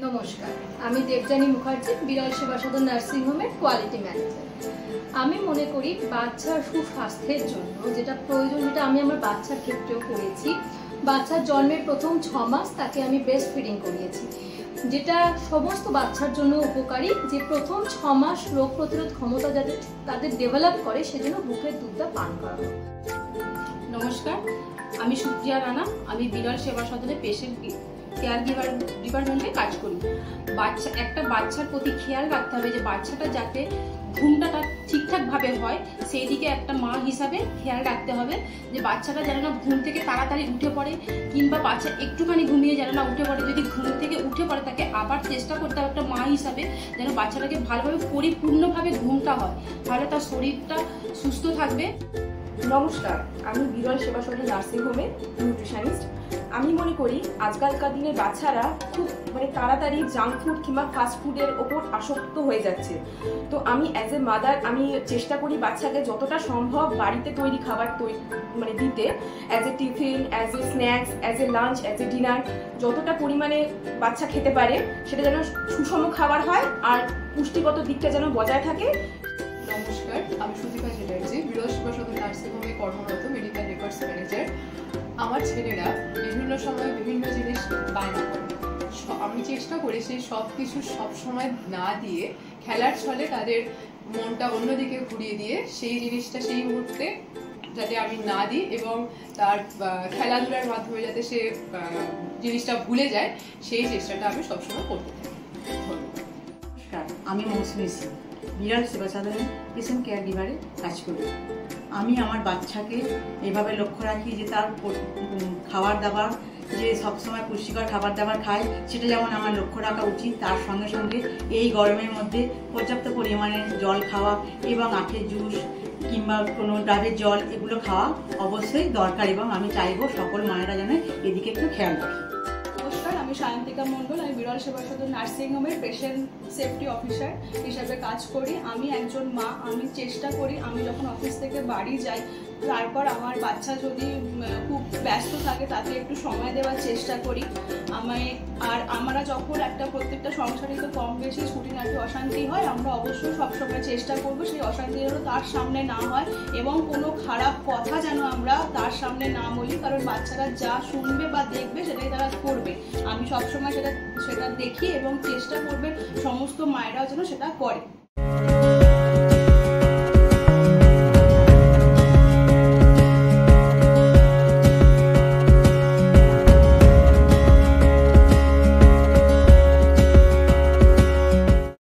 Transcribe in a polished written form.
নমস্কার, আমি দেবযানী মুখার্জি, বিরল সেবা সদন নার্সিং হোমের কোয়ালিটি ম্যানেজার। আমি মনে করি বাচ্চার সুস্বাস্থ্যের জন্য যেটা প্রয়োজন, যেটা আমি আমার বাচ্চার ক্ষেত্রেও করেছি। বাচ্চার জন্মের প্রথম 6 মাস তাকে আমি ব্রেস্ট ফিডিং করিয়েছি, যেটা সমস্ত বাচ্চার জন্য উপকারী। যে প্রথম 6 মাস রোগ প্রতিরোধ ক্ষমতা যাতে তাদের ডেভেলপ করে, সেজন্য বুকের দুধটা পান করানো। নমস্কার, আমি সুপ্রিয়া রানা। আমি বিরল সেবা সদনে পেশেন্ট কেয়ার গিভার ডিপার্টমেন্টে কাজ করি। একটা বাচ্চার প্রতি খেয়াল রাখতে হবে যে বাচ্চাটা যাতে ঘুমটা ঠিকঠাকভাবে হয়, সেই দিকে একটা মা হিসাবে খেয়াল রাখতে হবে যে বাচ্চাটা যেন না ঘুম থেকে তাড়াতাড়ি উঠে পড়ে, কিংবা বাচ্চা একটুখানি ঘুমিয়ে যেন না উঠে পড়ে। যদি ঘুম থেকে উঠে পড়ে, তাকে আবার চেষ্টা করতে হবে একটা মা হিসাবে যেন বাচ্চাটাকে ভালোভাবে পরিপূর্ণভাবে ঘুমটা হয়, তাহলে তার শরীরটা সুস্থ থাকবে। নমস্কার, আমি বিরল সেবা সদন নার্সিং হোমের নিউট্রিশনিস্ট। আমি মনে করি আজকালকার দিনের বাচ্চারা খুব তাড়াতাড়ি জাঙ্ক ফুড কিংবা ফাস্ট ফুডের ওপর আসক্ত হয়ে যাচ্ছে। তো আমি অ্যাজ এ মাদার আমি চেষ্টা করি বাচ্চাকে যতটা সম্ভব বাড়িতে তৈরি খাবার দিতে, as a tiffin, as a snacks, as a lunch, as a dinner, যতটা পরিমাণে বাচ্চা খেতে পারে সেটা যেন সুষম খাবার হয় আর পুষ্টিগত দিকটা যেন বজায় থাকে। নমস্কার, আমি সুদীপা চ্যাটার্জি, বিরল সেবা সদন নার্সিং হোমে কর্মরত মেডিকেল রেকর্ডস ম্যানেজার। আমার ছেলেরা বিভিন্ন সময় বিভিন্ন জিনিস বায়না করে। আমি চেষ্টা করি সেই সব কিছু সবসময় না দিয়ে খেলার ছলে তাদের মনটা অন্যদিকে ঘুরিয়ে দিয়ে সেই জিনিসটা সেই মুহূর্তে যাতে আমি না দিই এবং তার খেলাধুলার মাধ্যমে যাতে সে জিনিসটা ভুলে যায়, সেই চেষ্টাটা আমি সবসময় করতে থাকি। নমস্কার, আমি মৌসুমী সিং, বিরল সেবা সদনে পেশেন্ট কেয়ার গিভারে কাজ করি। আমি আমার বাচ্চাকে এভাবে লক্ষ্য রাখি যে তার খাবার দাবার, যে সবসময় পুষ্টিকর খাবার দাবার খায়, সেটা যেমন আমার লক্ষ্য রাখা উচিত। তার সঙ্গে সঙ্গে এই গরমের মধ্যে পর্যাপ্ত পরিমাণে জল খাওয়া এবং আখের জুস কিংবা কোনো ডাবের জল, এগুলো খাওয়া অবশ্যই দরকার এবং আমি চাইবো সকল মায়েরা যেন এদিকে একটু খেয়াল রাখে। নমস্কার, আমি সায়ন্তিকা মণ্ডল। আমি বিরল সেবা সদন নার্সিং হোমের পেশেন্ট সেফটি অফিসার হিসাবে কাজ করি। আমি একজন মা। আমি চেষ্টা করি আমি যখন অফিস থেকে বাড়ি যাই, তারপর আমার বাচ্চা যদি খুব ব্যস্ত থাকে তাকে একটু সময় দেওয়ার চেষ্টা করি। আমরা যখন প্রত্যেকটা সংসারে তো কম বেশি ছুটিনাটি অশান্তি হয়, আমরা অবশ্যই সবসময় চেষ্টা করবো সেই অশান্তি যেন তার সামনে না হয় এবং কোনো খারাপ কথা যেন আমরা তার সামনে না বলি, কারণ বাচ্চারা যা শুনবে বা দেখবে সেটাই তারা করবে। আমি সবসময় সেটা দেখি এবং চেষ্টা করবে সমস্ত মায়েরাও যেন সেটা করে।